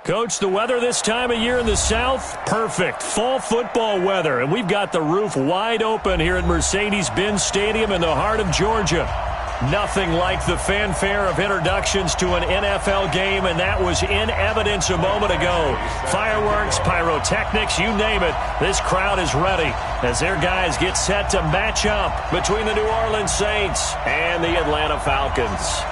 Coach, the weather this time of year in the South, perfect. Fall football weather, and we've got the roof wide open here at Mercedes-Benz Stadium in the heart of Georgia. Nothing like the fanfare of introductions to an NFL game, and that was in evidence a moment ago. Fireworks, pyrotechnics, you name it. This crowd is ready as their guys get set to match up between the New Orleans Saints and the Atlanta Falcons.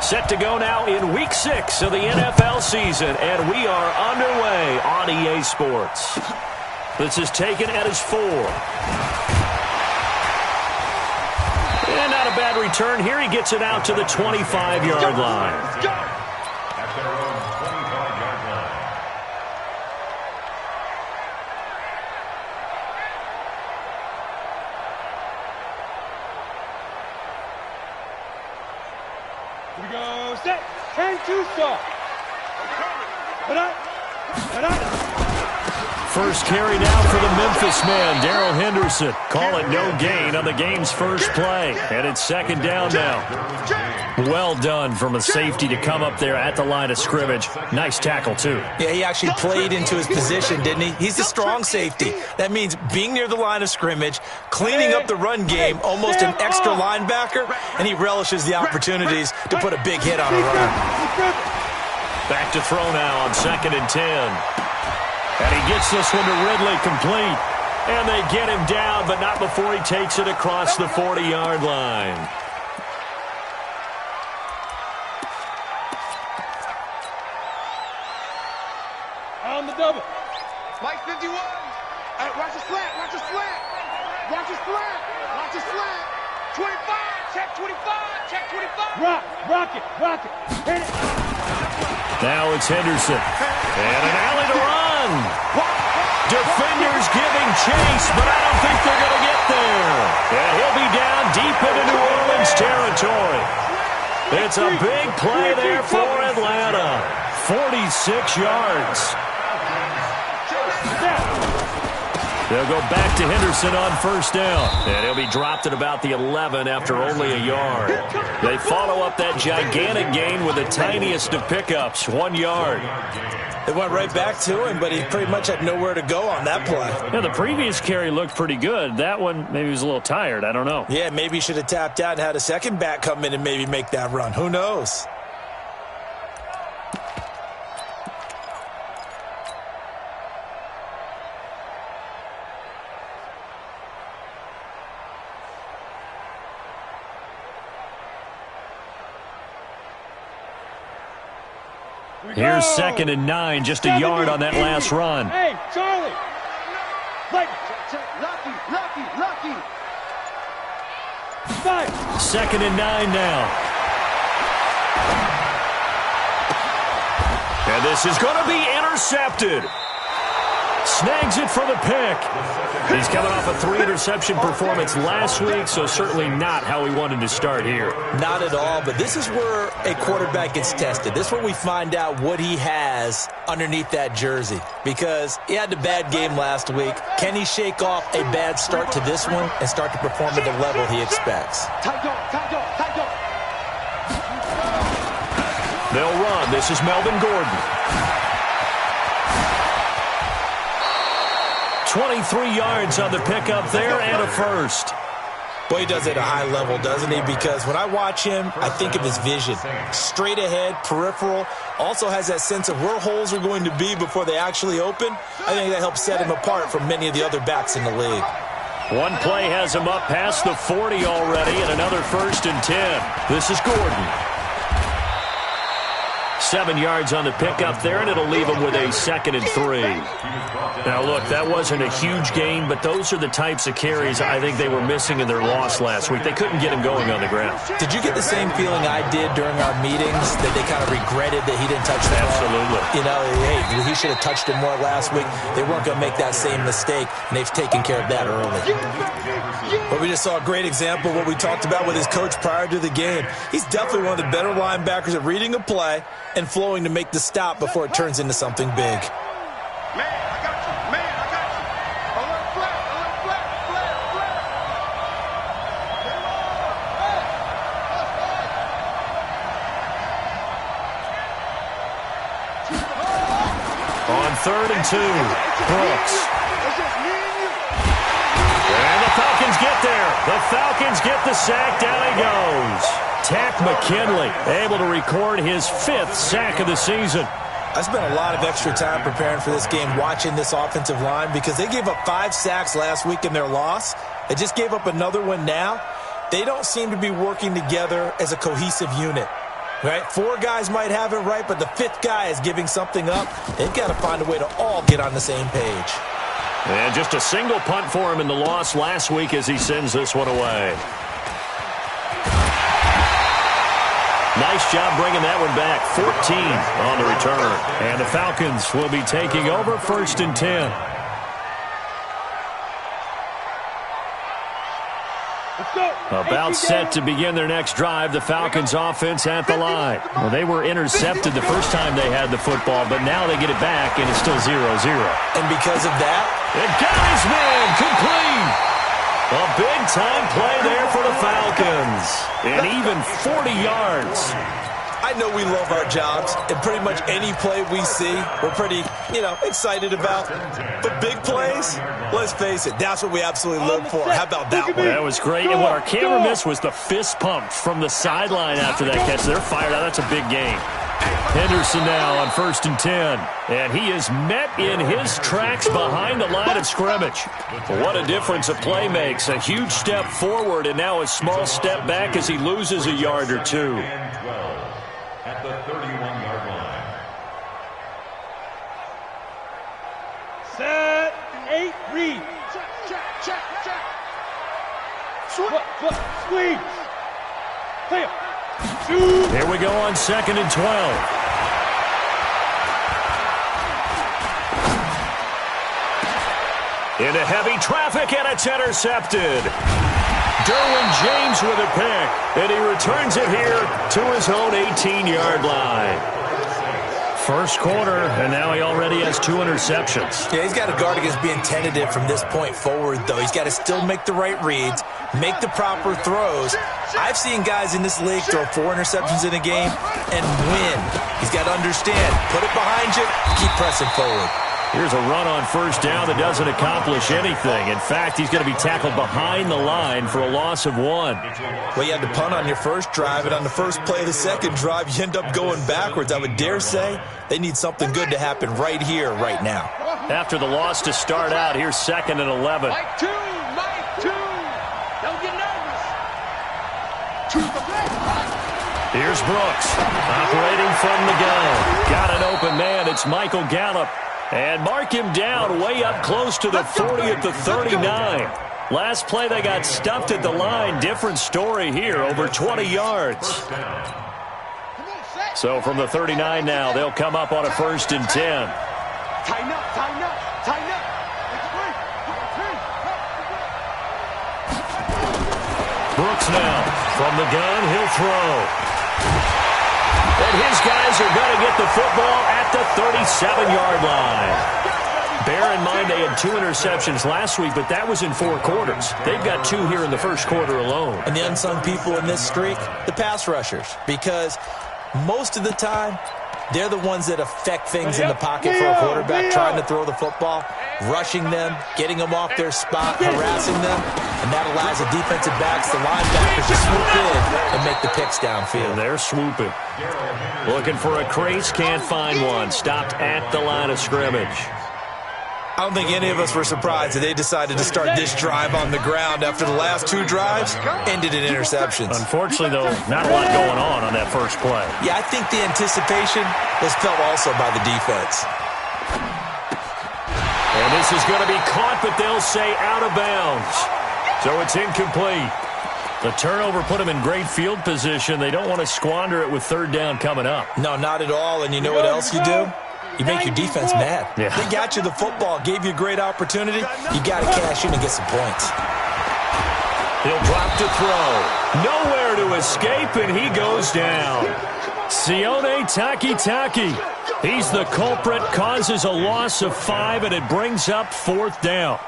Set to go now in Week 6 of the NFL season, and we are underway on EA Sports. This is taken at his 4. And not a bad return here. He gets it out to the 25-yard line. First carry now for the Memphis man, Darrell Henderson. Call it no gain on the game's first play. And it's second down now. Well done from a safety to come up there at the line of scrimmage. Nice tackle, too. Yeah, he actually played into his position, didn't he? He's a strong safety. That means being near the line of scrimmage, cleaning up the run game, almost an extra linebacker, and he relishes the opportunities to put a big hit on a run. Back to throw now on 2nd and 10. And he gets this one to Ridley complete. And they get him down, but not before he takes it across the 40-yard line. On the double. Mike 51. Watch his flat. Watch his flat. Watch his flat. Watch his flat. 25. Check 25. Check 25. Rock it. Hit it. Now it's Henderson. And an alley to run. Defenders giving chase, but I don't think they're going to get there. And he'll be down deep into New Orleans territory. It's a big play there for Atlanta. 46 yards. They'll go back to Henderson on first down. And he'll be dropped at about the 11 after only a yard. They follow up that gigantic gain with the tiniest of pickups, 1 yard. They went right back to him, but he pretty much had nowhere to go on that play. Yeah, the previous carry looked pretty good. That one, maybe he was a little tired. I don't know. Yeah, maybe he should have tapped out and had a second back come in and maybe make that run. Who knows? Here's 2nd and 9, just a yard on that last run. Hey, Charlie. Lucky. 2nd and 9 now. And this is going to be intercepted. Snags it for the pick. He's coming off a 3-interception performance last week, so certainly not how he wanted to start here. Not at all, but this is where a quarterback gets tested. This is where we find out what he has underneath that jersey, because he had a bad game last week. Can he shake off a bad start to this one and start to perform at the level he expects? They'll run. This is Melvin Gordon. 23 yards on the pickup there and a first. Boy, he does it at a high level, doesn't he? Because when I watch him, I think of his vision. Straight ahead, peripheral. Also has that sense of where holes are going to be before they actually open. I think that helps set him apart from many of the other backs in the league. One play has him up past the 40 already, and another 1st and 10. This is Gordon. 7 yards on the pickup there, and it'll leave him with a 2nd and 3. Now, look, that wasn't a huge gain, but those are the types of carries I think they were missing in their loss last week. They couldn't get him going on the ground. Did you get the same feeling I did during our meetings, that they kind of regretted that he didn't touch the ball? Absolutely. You know, hey, he should have touched it more last week. They weren't going to make that same mistake, and they've taken care of that early. But we just saw a great example of what we talked about with his coach prior to the game. He's definitely one of the better linebackers at reading a play and flowing to make the stop before it turns into something big. 2. Brooks. And the Falcons get there. The Falcons get the sack. Down he goes. Tack McKinley able to record his 5th sack of the season. I spent a lot of extra time preparing for this game watching this offensive line because they gave up 5 sacks last week in their loss. They just gave up another one now. They don't seem to be working together as a cohesive unit. Right? 4 guys might have it right, but the 5th guy is giving something up. They've got to find a way to all get on the same page. And just a single punt for him in the loss last week as he sends this one away. Nice job bringing that one back. 14 on the return. And the Falcons will be taking over 1st and 10. About set to begin their next drive. The Falcons offense at the line. Well, they were intercepted the first time they had the football, but now they get it back, and it's still 0-0. And because of that, it got his man complete. A big-time play there for the Falcons. And even 40 yards. I know we love our jobs, and pretty much any play we see, we're pretty, excited about. But big plays, let's face it, that's what we absolutely live for. How about that one? That was great. And what our camera missed was the fist pump from the sideline after that catch. They're fired out. That's a big game. Henderson now on 1st and 10. And he is met in his tracks behind the line of scrimmage. What a difference a play makes. A huge step forward and now a small step back as he loses a yard or 2. At the 31-yard line. Set, 8, read. Check. Squeeze. Clear. Here we go on 2nd and 12. Into heavy traffic, and it's intercepted. Derwin James with a pick, and he returns it here to his own 18-yard line. First quarter, and now he already has 2 interceptions. Yeah, he's got to guard against being tentative from this point forward, though. He's got to still make the right reads, make the proper throws. I've seen guys in this league throw 4 interceptions in a game and win. He's got to understand, put it behind you, keep pressing forward. Here's a run on 1st down that doesn't accomplish anything. In fact, he's going to be tackled behind the line for a loss of 1. Well, you had to punt on your first drive, and on the first play of the second drive, you end up going backwards. I would dare say they need something good to happen right here, right now. After the loss to start out, here's 2nd and 11. Mike 2. Don't get nervous. Here's Brooks, operating from the gun. Got an open man. It's Michael Gallup. And mark him down way up close to the 40 at the 39. Last play, they got stuffed at the line. Different story here, over 20 yards. So from the 39 now, they'll come up on a 1st and 10. Tighten up. Brooks now from the gun, he'll throw. And his guys are going to get the football at the 37-yard line. Bear in mind they had 2 interceptions last week, but that was in 4 quarters. They've got 2 here in the first quarter alone. And the unsung people in this streak, the pass rushers, because most of the time, they're the ones that affect things in the pocket for a quarterback, trying to throw the football, rushing them, getting them off their spot, harassing them, and that allows the defensive backs, the linebackers, to swoop in and make the picks downfield. And they're swooping. Looking for a crease, can't find one. Stopped at the line of scrimmage. I don't think any of us were surprised that they decided to start this drive on the ground after the last 2 drives ended in interceptions. Unfortunately, though, not a lot going on that first play. Yeah, I think the anticipation was felt also by the defense. And this is going to be caught, but they'll say out of bounds. So it's incomplete. The turnover put them in great field position. They don't want to squander it with 3rd down coming up. No, not at all. And you know what else you do? You make your defense mad. Yeah. They got you the football, gave you a great opportunity. You got to cash in and get some points. He'll drop to throw. Nowhere to escape, and he goes down. Sione Takitaki. He's the culprit, causes a loss of 5, and it brings up 4th down.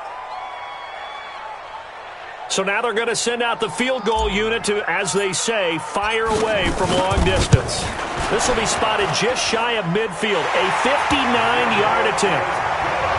So now they're going to send out the field goal unit to, as they say, fire away from long distance. This will be spotted just shy of midfield, a 59-yard attempt.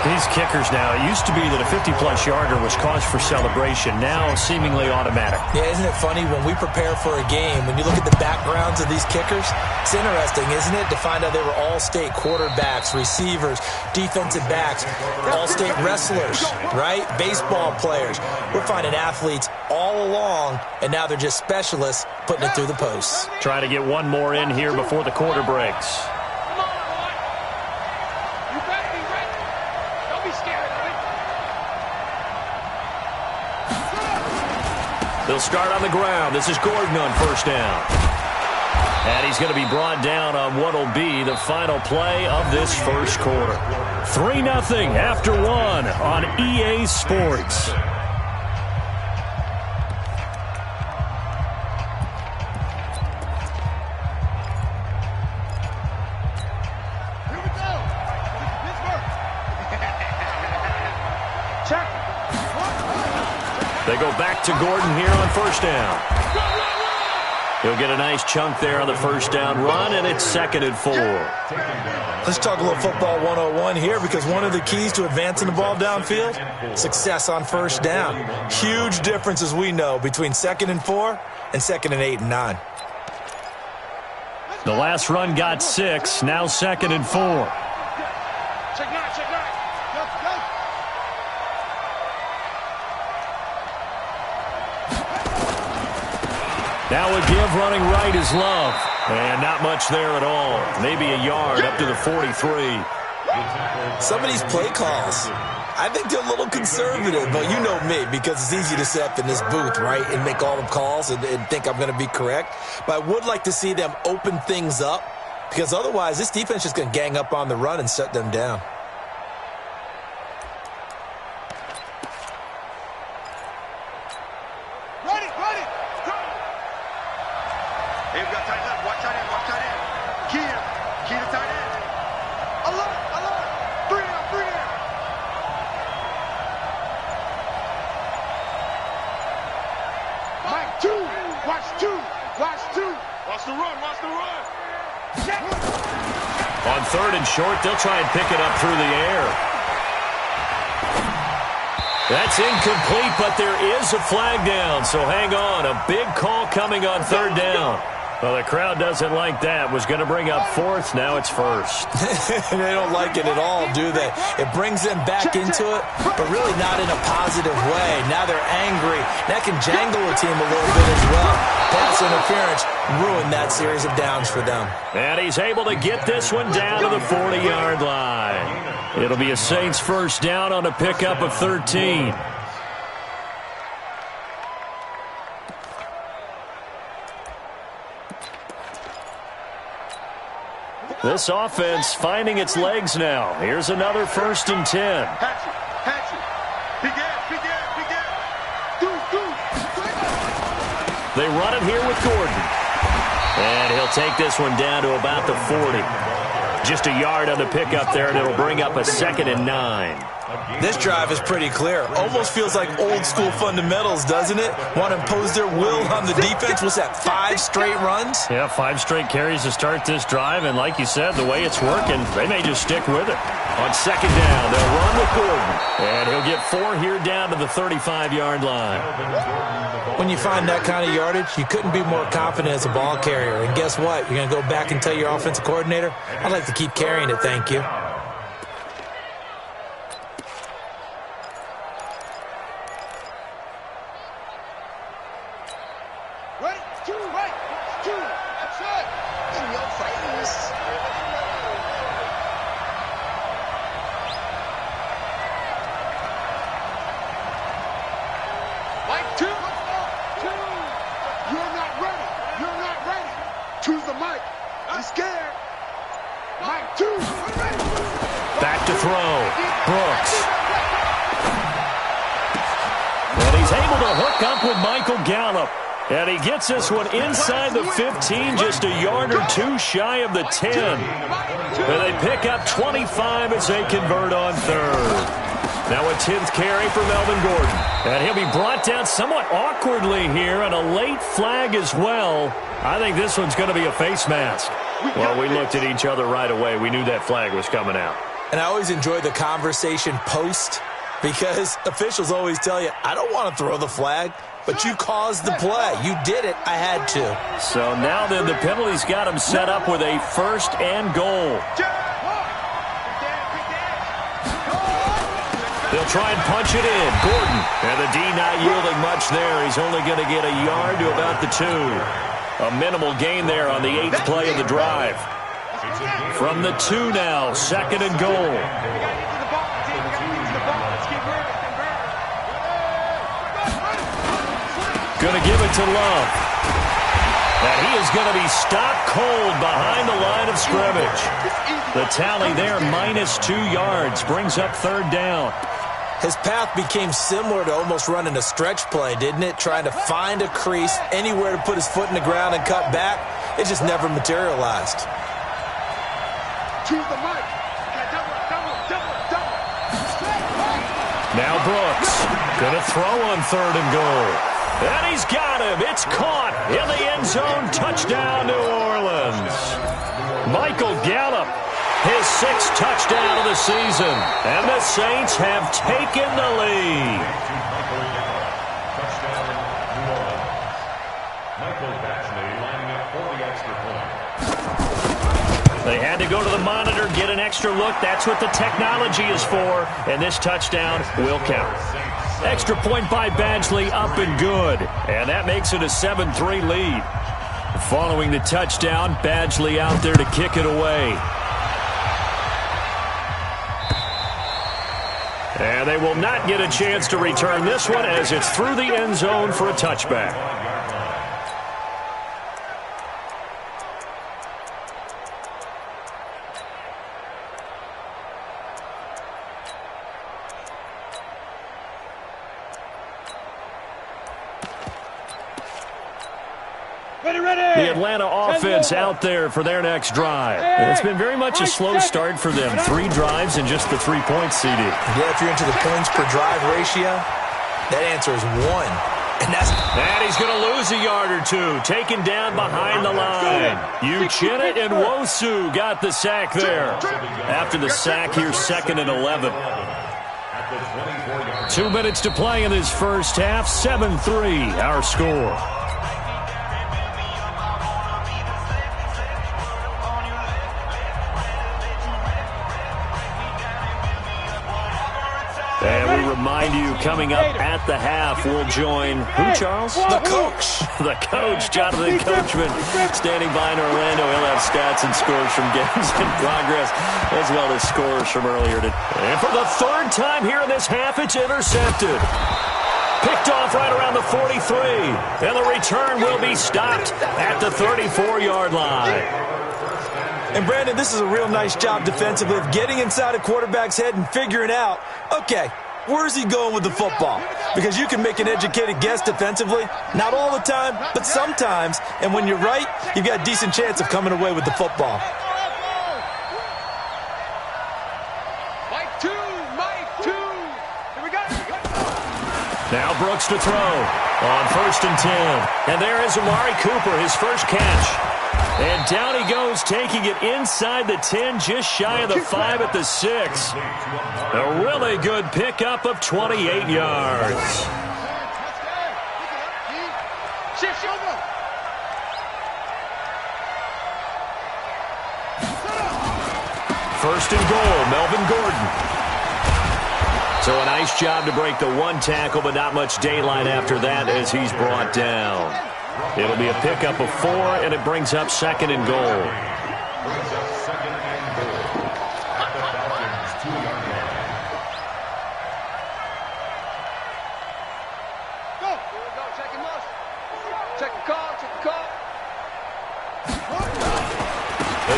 These kickers now, it used to be that a 50-plus yarder was cause for celebration. Now, seemingly automatic. Yeah, isn't it funny when we prepare for a game, when you look at the backgrounds of these kickers, it's interesting, isn't it, to find out they were all-state quarterbacks, receivers, defensive backs, all-state wrestlers, right? Baseball players. We're finding athletes all along, and now they're just specialists putting it through the posts. Trying to get one more in here before the quarter breaks. They'll start on the ground. This is Gordon on first down. And he's going to be brought down on what will be the final play of this first quarter. 3-0 after one on EA Sports. They go back to Gordon here on first down. He'll get a nice chunk there on the first down run, and it's 2nd and 4. Let's talk a little football 101 here, because one of the keys to advancing the ball downfield, success on first down. Huge difference, as we know, between 2nd and 4 and 2nd and 8 and 9. The last run got 6, now 2nd and 4. Check 9, check 9. Now a give running right is Love. And not much there at all. Maybe a yard up to the 43. Some of these play calls, I think they're a little conservative, but you know me, because it's easy to sit up in this booth, right, and make all the calls and think I'm going to be correct. But I would like to see them open things up, because otherwise this defense is going to gang up on the run and shut them down. On 3rd and short, they'll try and pick it up through the air. That's incomplete, but there is a flag down, so hang on. A big call coming on 3rd down. Well, the crowd doesn't like that. Was going to bring up 4th. Now it's 1st. They don't like it at all, do they? It brings them back into it, but really not in a positive way. Now they're angry. That can jangle a team a little bit as well. Pass interference ruined that series of downs for them. And he's able to get this one down to the 40-yard line. It'll be a Saints first down on a pickup of 13. This offense finding its legs now. Here's another 1st and 10. They run it here with Gordon. And he'll take this one down to about the 40. Just a yard on the pickup there, and it'll bring up a 2nd and 9. This drive is pretty clear. Almost feels like old school fundamentals, doesn't it? Want to impose their will on the defense. What's that, 5 straight runs? Yeah, 5 straight carries to start this drive, and like you said, the way it's working, they may just stick with it. On 2nd down, they'll run with Gordon, and he'll get 4 here down to the 35-yard line. When you find that kind of yardage, you couldn't be more confident as a ball carrier. And guess what? You're going to go back and tell your offensive coordinator, I'd like to keep carrying it, thank you. Back to throw. Brooks. And he's able to hook up with Michael Gallup. And he gets this one inside the 15, just a yard or 2 shy of the 10. And they pick up 25 as they convert on 3rd. Now a 10th carry for Melvin Gordon. And he'll be brought down somewhat awkwardly here on a late flag as well. I think this one's going to be a face mask. Well, we looked at each other right away. We knew that flag was coming out. And I always enjoy the conversation post because officials always tell you, I don't want to throw the flag, but you caused the play. You did it. I had to. So now then the penalty's got him set up with a 1st and goal. They'll try and punch it in. Gordon. And the D not yielding much there. He's only going to get a yard to about the 2. A minimal gain there on the 8th play of the drive. From the 2 now, 2nd and goal. Going to give it to Love. And he is going to be stopped cold behind the line of scrimmage. The tally there, -2 yards, brings up 3rd down. His path became similar to almost running a stretch play, didn't it? Trying to find a crease, anywhere to put his foot in the ground and cut back. It just never materialized. Now Brooks, going to throw on 3rd and goal. And he's got him. It's caught in the end zone. Touchdown, New Orleans. Michael Gallup, his 6th touchdown of the season. And the Saints have taken the lead. They had to go to the monitor, get an extra look. That's what the technology is for. And this touchdown will count. Extra point by Badgley, up and good. And that makes it a 7-3 lead. Following the touchdown, Badgley out there to kick it away. And they will not get a chance to return this one as it's through the end zone for a touchback. The Atlanta offense out there for their next drive. It's been very much a slow start for them. 3 drives and just the 3 points, CD. Yeah, if you're into the points per drive ratio, that answer is 1. And he's going to lose a yard or 2. Taken down behind the line. Uchenna and Nwosu got the sack there. After the sack, here's 2nd and 11. 2 minutes to play in this first half. 7-3, our score. And we remind you, coming up at the half, we'll join who, Charles? The coach. The coach, Jonathan Coachman, standing by in Orlando. He'll have stats and scores from games in progress, as well as scores from earlier today. And for the 3rd time here in this half, it's intercepted. Picked off right around the 43. And the return will be stopped at the 34-yard line. And, Brandon, this is a real nice job defensively of getting inside a quarterback's head and figuring out, okay, where's he going with the football? Because you can make an educated guess defensively. Not all the time, but sometimes. And when you're right, you've got a decent chance of coming away with the football. Mike 2. Here we go. Now Brooks to throw on 1st and 10. And there is Amari Cooper, his first catch. And down he goes, taking it inside the 10, just shy of the 5 at the 6. A really good pickup of 28 yards. First and goal, Melvin Gordon. So a nice job to break the 1 tackle, but not much daylight after that as he's brought down. It'll be a pickup of 4, and it brings up 2nd and goal.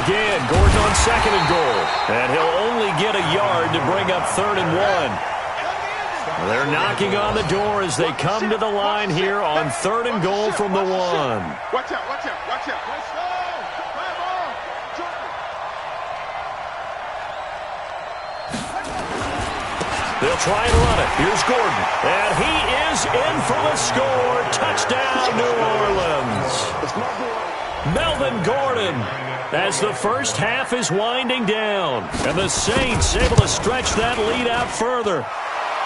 Again, Gordon on 2nd and goal. And he'll only get a yard to bring up 3rd and 1. They're knocking on the door as they come to the line here on 3rd and goal from the 1. Watch out, watch out, watch out. They'll try and run it. Here's Gordon. And he is in for the score. Touchdown, New Orleans. Melvin Gordon, as the first half is winding down. And the Saints able to stretch that lead out further.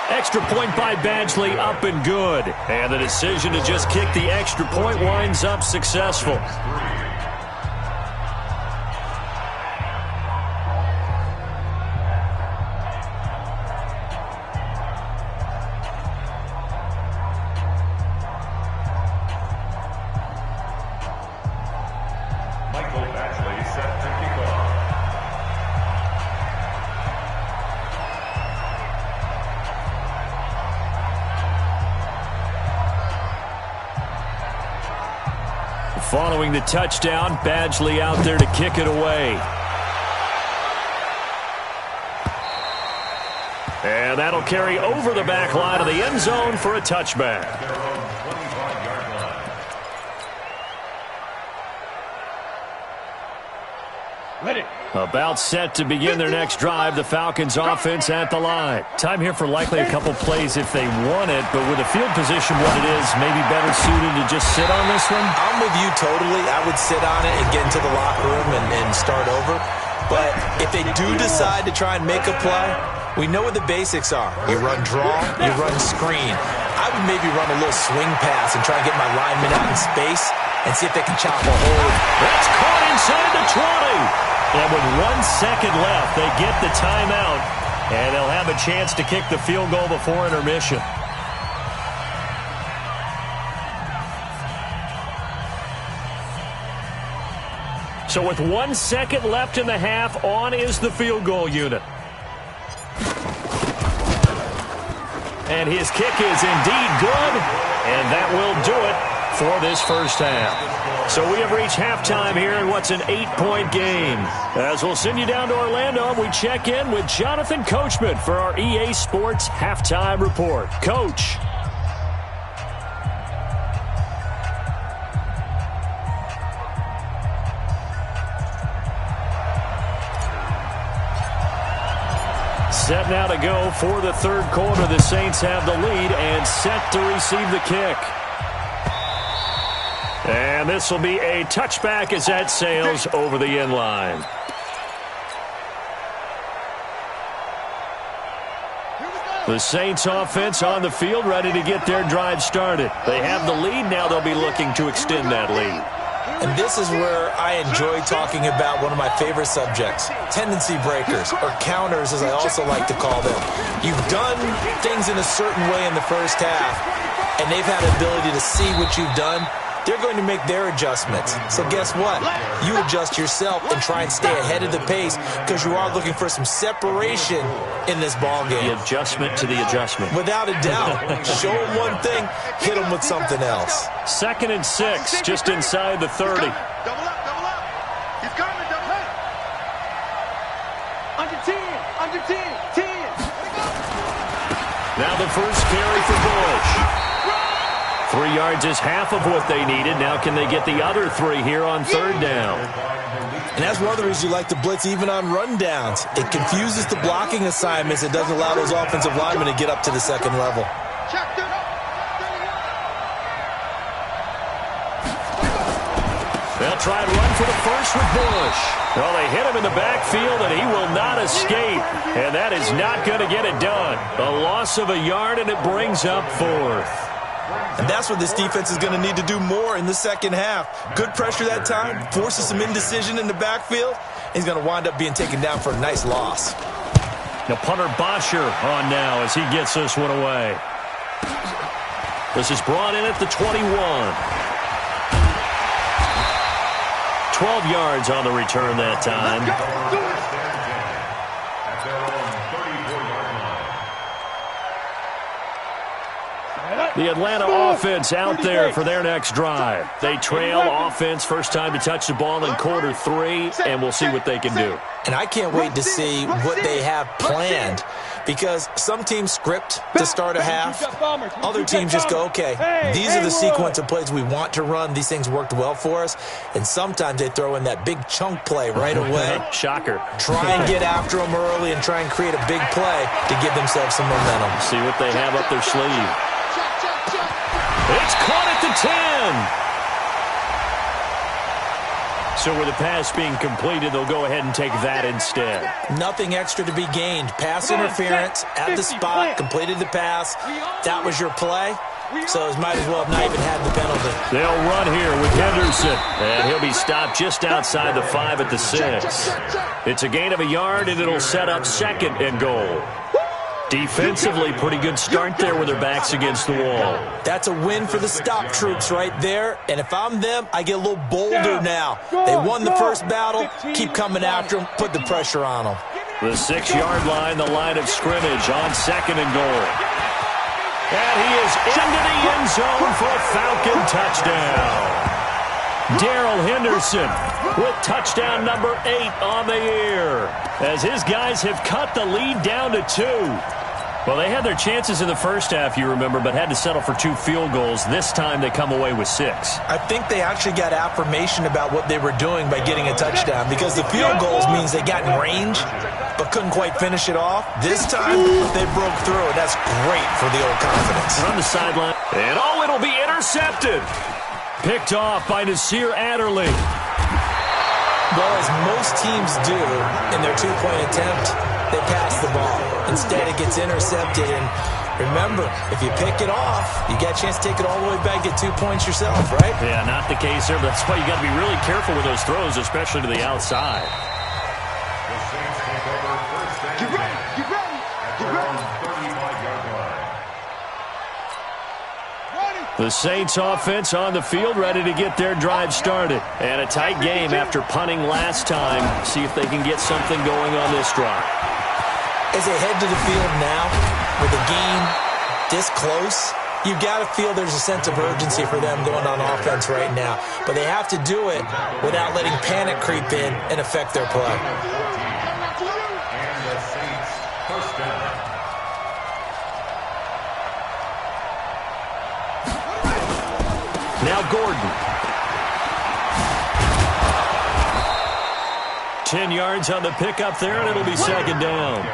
Extra point by Badgley, up and good. And the decision to just kick the extra point winds up successful. Following the touchdown, Badgley out there to kick it away. And that'll carry over the back line of the end zone for a touchback. Ready. About set to begin their next drive, the Falcons offense at the line. Time here for likely a couple plays if they want it, but with the field position what it is, maybe better suited to just sit on this one? I'm with you totally. I would sit on it and get into the locker room and start over. But if they do decide to try and make a play, we know what the basics are. You run draw, you run screen. I would maybe run a little swing pass and try and get my linemen out in space and see if they can chop a hole. That's caught inside the 20. And with 1 second left, they get the timeout, and they'll have a chance to kick the field goal before intermission. So with 1 second left in the half, on is the field goal unit. And his kick is indeed good, and that will do it for this first half. So we have reached halftime here in what's an 8-point game. As we'll send you down to Orlando, we check in with Jonathan Coachman for our EA Sports Halftime Report. Coach. Set now to go for the third quarter. The Saints have the lead and set to receive the kick. And this will be a touchback as that sails over the end line. The Saints offense on the field ready to get their drive started. They have the lead. Now they'll be looking to extend that lead. And this is where I enjoy talking about one of my favorite subjects, tendency breakers, or counters as I also like to call them. You've done things in a certain way in the first half, and they've had the ability to see what you've done. They're going to make their adjustments. So guess what? You adjust yourself and try and stay ahead of the pace because you are looking for some separation in this ball game. The adjustment to the adjustment. Without a doubt. Show them one thing, hit them with something else. 2nd and 6, just inside the 30. Double up, double up. He's coming, double up. Under 10, under 10, 10. Now the first carry for Bush. 3 yards is half of what they needed. Now can they get the other 3 here on 3rd down? And that's one of the reasons you like to blitz even on rundowns. It confuses the blocking assignments. It doesn't allow those offensive linemen to get up to the second level. They'll try and run for the first with Bush. Well, they hit him in the backfield, and he will not escape. And that is not going to get it done. A loss of a yard, and it brings up 4th. And that's what this defense is going to need to do more in the second half. Good pressure that time, forces some indecision in the backfield. He's going to wind up being taken down for a nice loss. Now punter Bosher on now as he gets this one away. This is brought in at the 21. 12 yards on the return that time. The Atlanta offense out there for their next drive. They trail offense, first time to touch the ball in quarter 3, and we'll see what they can do. And I can't wait to see what they have planned, because some teams script to start a half. Other teams just go, okay, these are the sequence of plays we want to run. These things worked well for us. And sometimes they throw in that big chunk play right away. Shocker. Try and get after them early and try and create a big play to give themselves some momentum. See what they have up their sleeve. It's caught at the 10. So with the pass being completed, they'll go ahead and take that instead. Nothing extra to be gained. Pass interference at the spot, completed the pass. That was your play. So it might as well have not even had the penalty. They'll run here with Henderson. And he'll be stopped just outside the 5 at the 6. It's a gain of a yard, and it'll set up 2nd and goal. Defensively, pretty good start there with their backs against the wall. That's a win for the stop troops right there. And if I'm them, I get a little bolder now. They won the first battle. Keep coming after them. Put the pressure on them. The 6-yard line, the line of scrimmage on 2nd and goal. And he is into the end zone for a Falcon touchdown. Darrell Henderson with touchdown number 8 on the year, as his guys have cut the lead down to 2. Well, they had their chances in the first half, you remember, but had to settle for 2 field goals. This time they come away with 6. I think they actually got affirmation about what they were doing by getting a touchdown, because the field goals means they got in range but couldn't quite finish it off. This time they broke through, and that's great for the old confidence. On the sideline, and it'll be intercepted. Picked off by Nasir Adderley. Well, as most teams do in their 2-point attempt, they pass the ball. Instead, it gets intercepted. And remember, if you pick it off, you got a chance to take it all the way back, get 2 points yourself, right? Yeah, not the case there, but that's why you got to be really careful with those throws, especially to the outside. The Saints take over first down. Get ready, get ready, get ready. 35-yard line. The Saints offense on the field, ready to get their drive started. And a tight game after punting last time. See if they can get something going on this drive. As they head to the field now, with the game this close, you've got to feel there's a sense of urgency for them going on offense right now. But they have to do it without letting panic creep in and affect their play. And the Saints first down. Now Gordon. 10 yards on the pickup there, and it'll be 2nd down.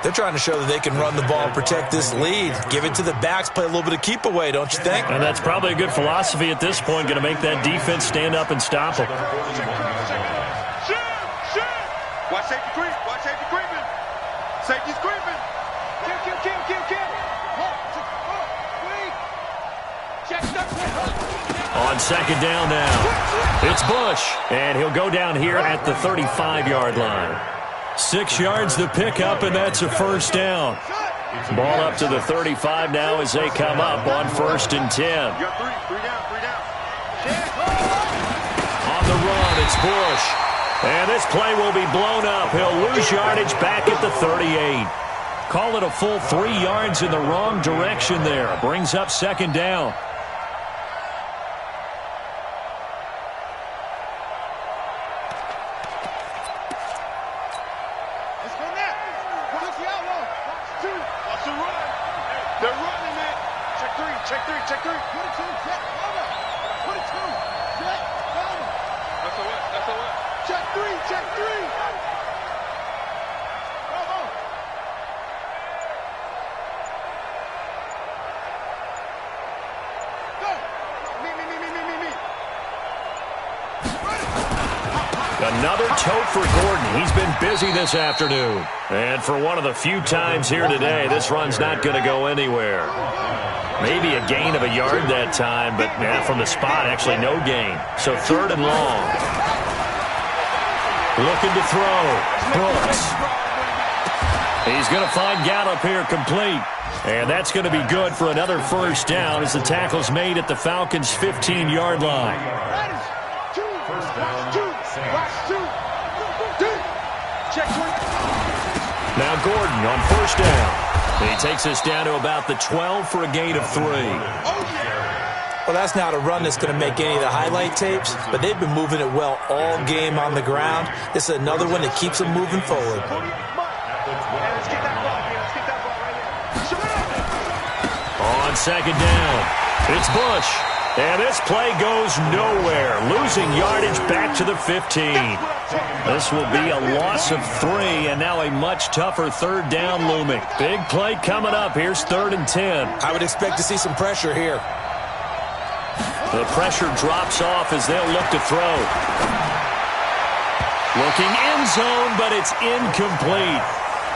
They're trying to show that they can run the ball and protect this lead. Give it to the backs, play a little bit of keep away, don't you think? And that's probably a good philosophy at this point, going to make that defense stand up and stop them. Watch safety creep. Watch safety creeping. Safety's creeping. Kill. Check stuff. On 2nd down now, it's Bush, and he'll go down here at the 35-yard line. 6 yards the pickup, and that's a 1st down. Ball up to the 35 now as they come up on 1st and 10. You got three down. On the run, it's Bush. And this play will be blown up. He'll lose yardage back at the 38. Call it a full 3 yards in the wrong direction there. Brings up 2nd down. They're running it. Check three. Put it two. Check cover. Put it two. Check cover. That's a what? Check three. Come on. Go. Me. Another tote for Gordon. He's been busy this afternoon. And for one of the few times here today, this run's not going to go anywhere. Maybe a gain of a yard that time, but from the spot, actually no gain. So 3rd and long. Looking to throw. Brooks. He's going to find Gallup here complete. And that's going to be good for another 1st down as the tackle's made at the Falcons' 15-yard line. Now Gordon on 1st down. He takes us down to about the 12 for a gain of 3. Well, that's not a run that's going to make any of the highlight tapes, but they've been moving it well all game on the ground. This is another one that keeps them moving forward. On 2nd down, it's Bush. And this play goes nowhere, losing yardage back to the 15. This will be a loss of 3, and now a much tougher 3rd down looming. Big play coming up. Here's 3rd and 10. I would expect to see some pressure here. The pressure drops off as they'll look to throw. Looking end zone, but it's incomplete.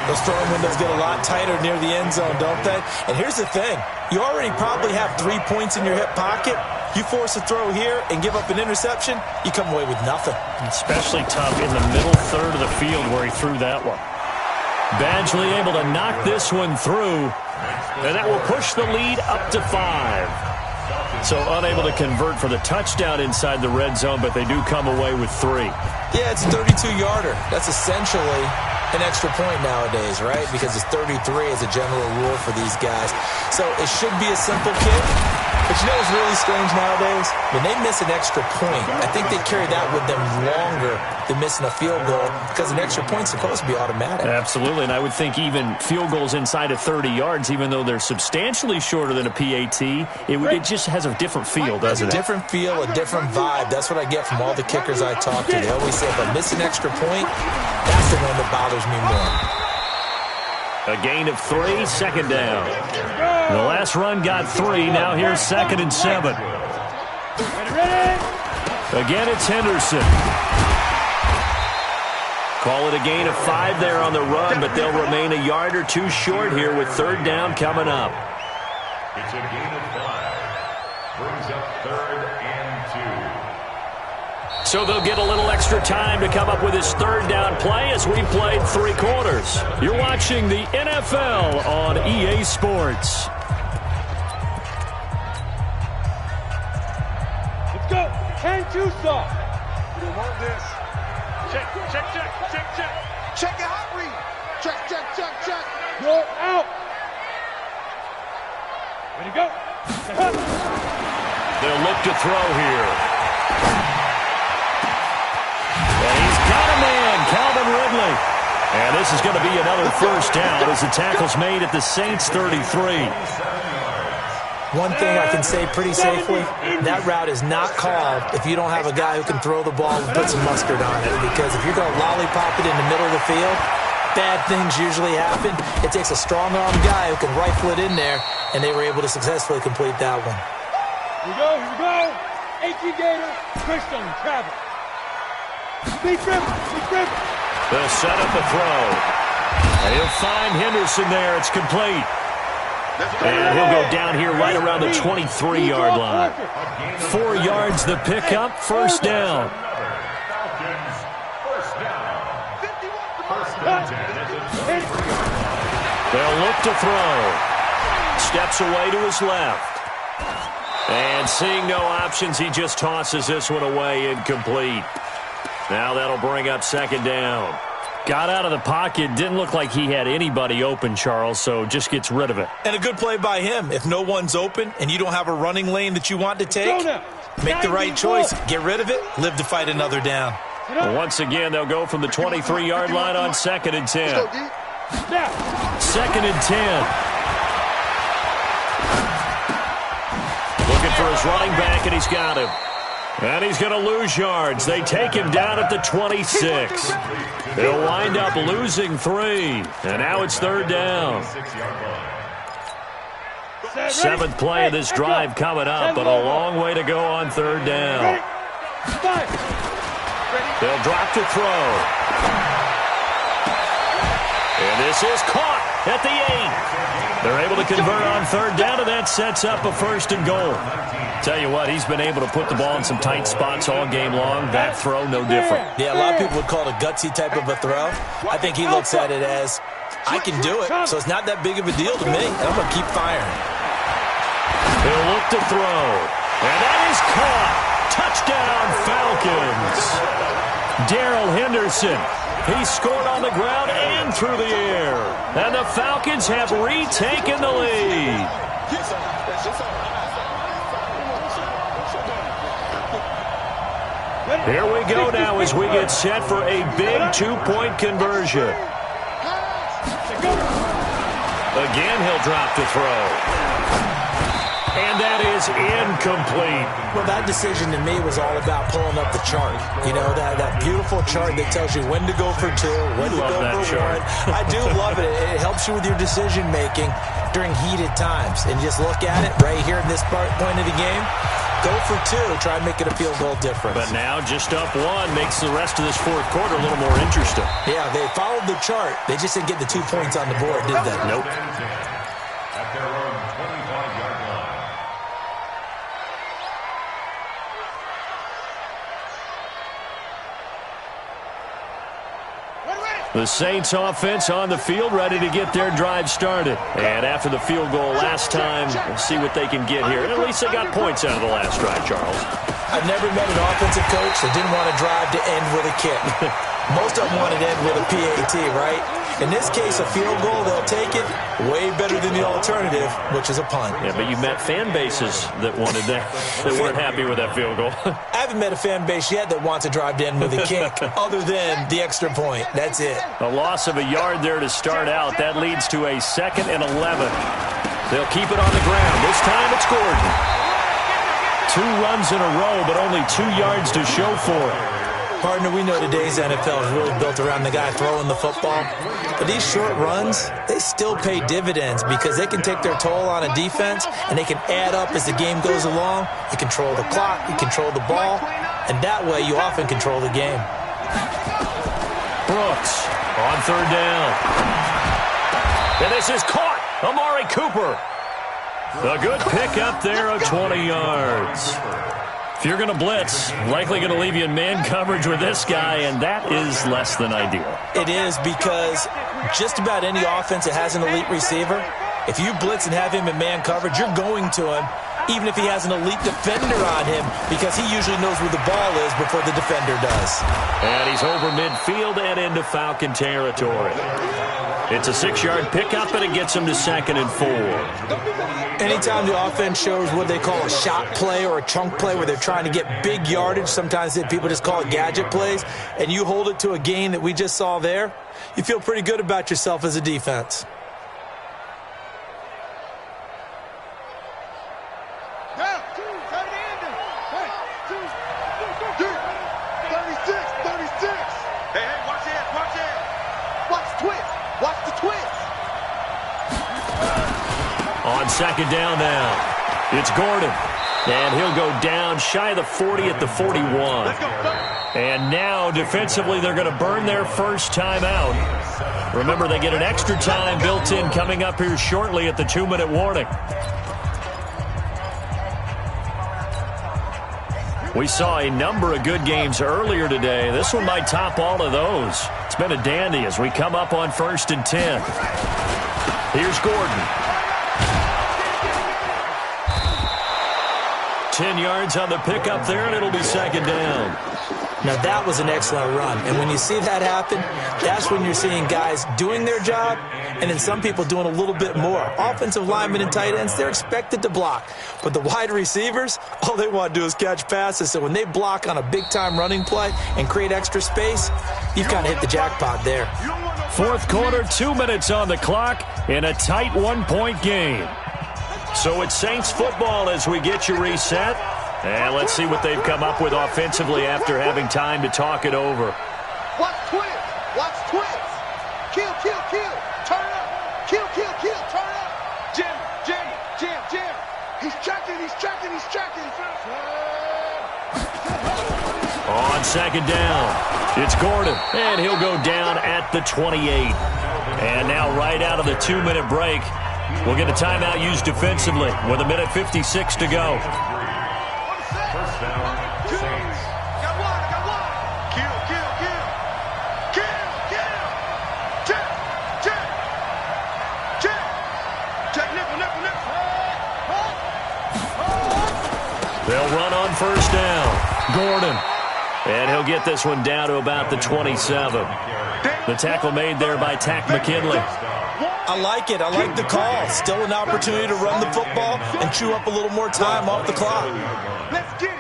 Those throwing windows get a lot tighter near the end zone, don't they? And here's the thing. You already probably have 3 points in your hip pocket. You force a throw here and give up an interception, you come away with nothing. Especially tough in the middle third of the field where he threw that one. Badgley able to knock this one through, and that will push the lead up to 5. So unable to convert for the touchdown inside the red zone, but they do come away with 3. Yeah, it's a 32-yarder. That's essentially an extra point nowadays, right? Because it's 33 as a general rule for these guys. So it should be a simple kick. But you know what's really strange nowadays? When they miss an extra point, I think they carry that with them longer than missing a field goal because an extra point's supposed to be automatic. Absolutely, and I would think even field goals inside of 30 yards, even though they're substantially shorter than a PAT, it just has a different feel, doesn't it? A different feel, a different vibe. That's what I get from all the kickers I talk to. They always say if I miss an extra point, that's the one that bothers me more. A gain of 3, second down. The last run got 3. Now here's 2nd and 7. Again, it's Henderson. Call it a gain of 5 there on the run, but they'll remain a yard or 2 short here with 3rd down coming up. It's a gain of 5. Brings up 3rd and 2. So they'll get a little extra time to come up with his 3rd down play as we played 3 quarters. You're watching the NFL on EA Sports. Let's go. 10-2 stop. We don't want this. Check. Check your hot read. Check. Go out. Ready to go. They'll look to throw here. And he's got a man, Calvin Ridley. And this is going to be another 1st down as the tackle's made at the Saints 33. One thing I can say pretty safely, that route is not called if you don't have a guy who can throw the ball and put some mustard on it. Because if you're going to lollipop it in the middle of the field, bad things usually happen. It takes a strong-arm guy who can rifle it in there, and they were able to successfully complete that one. Here we go. 18 Gator, Christian Travis. Big grip. They'll set up a throw. And he'll find Henderson there. It's complete. And he'll go down here right around the 23-yard line. 4 yards the pickup, 1st down. They'll look to throw. Steps away to his left. And seeing no options, he just tosses this one away, incomplete. Now that'll bring up 2nd down. Got out of the pocket. Didn't look like he had anybody open, Charles, so just gets rid of it. And a good play by him. If no one's open and you don't have a running lane that you want to take, make the right choice. Get rid of it. Live to fight another down. Once again, they'll go from the 23-yard line on 2nd and 10. 2nd and 10. Looking for his running back, and he's got him. And he's going to lose yards. They take him down at the 26. They'll wind up losing 3. And now it's 3rd down. 7th play of this drive coming up, but a long way to go on 3rd down. They'll drop to throw. And this is caught at the 8. They're able to convert on 3rd down, and that sets up a 1st and goal. Tell you what, he's been able to put the ball in some tight spots all game long. That throw, no different. Yeah, a lot of people would call it a gutsy type of a throw. I think he looks at it as, I can do it, so it's not that big of a deal to me, and I'm going to keep firing. He'll look to throw. And that is caught. Touchdown, Falcons. Darrell Henderson. He scored on the ground and through the air. And the Falcons have retaken the lead. Here we go now as we get set for a big 2-point conversion. Again, he'll drop to throw. And that is incomplete. Well, that decision to me was all about pulling up the chart. You know, that beautiful chart that tells you when to go for 2, when to go for 1. I do love it. It helps you with your decision-making during heated times. And just look at it right here in this point of the game. Go for two. Try and make it a field goal difference. But now just up one makes the rest of this fourth quarter a little more interesting. Yeah, they followed the chart. They just didn't get the 2 points on the board, did they? Nope. At their own 25-yard line. The Saints offense on the field, ready to get their drive started. And after the field goal last time, we'll see what they can get here. At least they got points out of the last drive, Charles. I've never met an offensive coach that didn't want to drive to end with a kick. Most of them wanted to end with a PAT, right? In this case, a field goal, they'll take it. Way better than the alternative, which is a punt. Yeah, but you met fan bases that wanted that, that weren't happy with that field goal. I haven't met a fan base yet that wants to drive to end with a kick, other than the extra point. That's it. A loss of a yard there to start out. That leads to a 2nd and 11. They'll keep it on the ground. This time it's Gordon. 2 runs in a row, but only 2 yards to show for it. Partner, we know today's NFL is really built around the guy throwing the football. But these short runs, they still pay dividends because they can take their toll on a defense, and they can add up as the game goes along. You control the clock, you control the ball, and that way you often control the game. Brooks on 3rd down. And this is caught. Amari Cooper. A good pickup there of 20 yards. If you're going to blitz, likely going to leave you in man coverage with this guy, and that is less than ideal. It is, because just about any offense that has an elite receiver, if you blitz and have him in man coverage, you're going to him, even if he has an elite defender on him, because he usually knows where the ball is before the defender does. And he's over midfield and into Falcon territory. It's a 6-yard pickup, and it gets him to 2nd and 4. Anytime the offense shows what they call a shot play or a chunk play where they're trying to get big yardage, sometimes people just call it gadget plays, and you hold it to a gain that we just saw there, you feel pretty good about yourself as a defense. On 2nd down now, it's Gordon. And he'll go down shy of the 40 at the 41. And now, defensively, they're going to burn their first time out. Remember, they get an extra time built in coming up here shortly at the 2-minute warning. We saw a number of good games earlier today. This one might top all of those. It's been a dandy as we come up on 1st and 10. Here's Gordon. 10 yards on the pickup there, and it'll be 2nd down. Now, that was an excellent run. And when you see that happen, that's when you're seeing guys doing their job, and then some people doing a little bit more. Offensive linemen and tight ends, they're expected to block. But the wide receivers, all they want to do is catch passes. So when they block on a big-time running play and create extra space, you've kind of hit the jackpot there. Fourth quarter, 2 minutes on the clock in a tight 1-point game. So it's Saints football as we get you reset. And let's see what they've come up with offensively after having time to talk it over. Watch twins. Watch twins. Kill, kill, kill. Turn up. Kill, kill, kill. Turn up. Jam, jam, jam, jam. He's tracking, he's tracking, he's tracking. On 2nd down, it's Gordon. And he'll go down at the 28. And now right out of the 2-minute break, we'll get a timeout used defensively with 1:56 to go. First down, Saints. Got one. Kill, kill, kill. Kill, kill. Check, check. Check. Check, nickel, nickel, nickel. They'll run on 1st down. Gordon. And he'll get this one down to about the 27. The tackle made there by Tack McKinley. I like it. I like the call. Still an opportunity to run the football and chew up a little more time off the clock. Let's get it.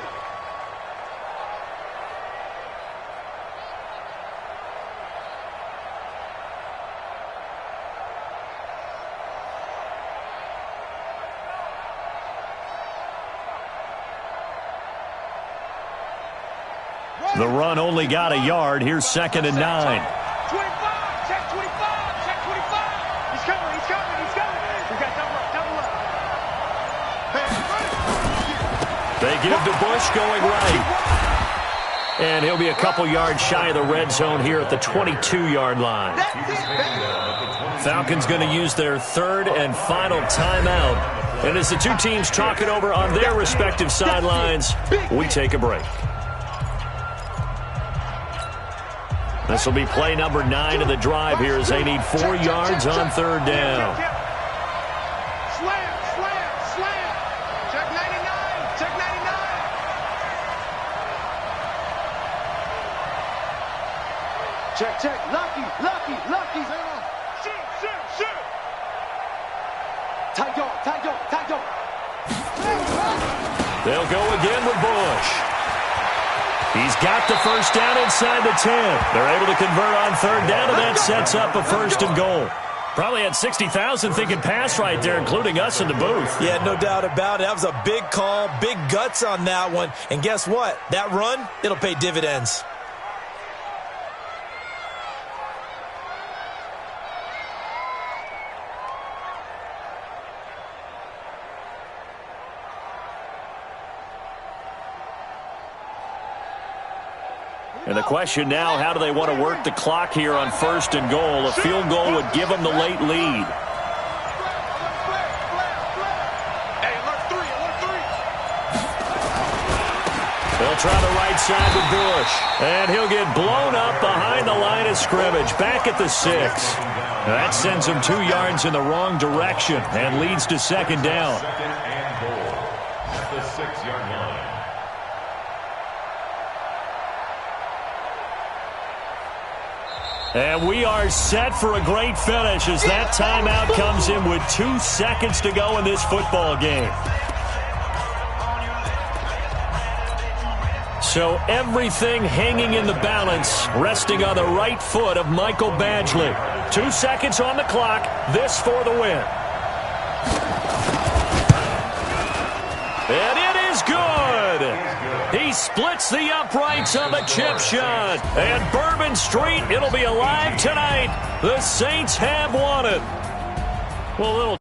The run only got a yard. Here's 2nd and 9. 25, check 25, check 25. He's coming, he's coming, he's coming. We got double up, double up. Hey, They give to Bush going right. And he'll be a couple yards shy of the red zone here at the 22-yard line. Falcons going to use their third and final timeout. And as the two teams talk it over on their respective sidelines, we take a break. This will be play number 9 of the drive here as they need 4 yards on third down. Slam, slam, slam. Check 99, check 99. Check. Lucky. Shoot. Tight dog. They'll go again with Bush. He's got the first down inside the 10. They're able to convert on third down, and that sets up a first and goal. Probably had 60,000 thinking pass right there, including us in the booth. Yeah, no doubt about it. That was a big call, big guts on that one. And guess what? That run, it'll pay dividends. And the question now, how do they want to work the clock here on first and goal? A field goal would give them the late lead. Hey, alert 3. They'll try the right side with Bush. And he'll get blown up behind the line of scrimmage, back at the 6. That sends him 2 yards in the wrong direction and leads to second down. Second and goal at the 6-yard line. And we are set for a great finish as that timeout comes in with 2 seconds to go in this football game. So everything hanging in the balance, resting on the right foot of Michael Badgley. 2 seconds on the clock, this for the win. And it is good. He splits the uprights on the chip shot. And Bourbon Street, it'll be alive tonight. The Saints have won it. Well, a little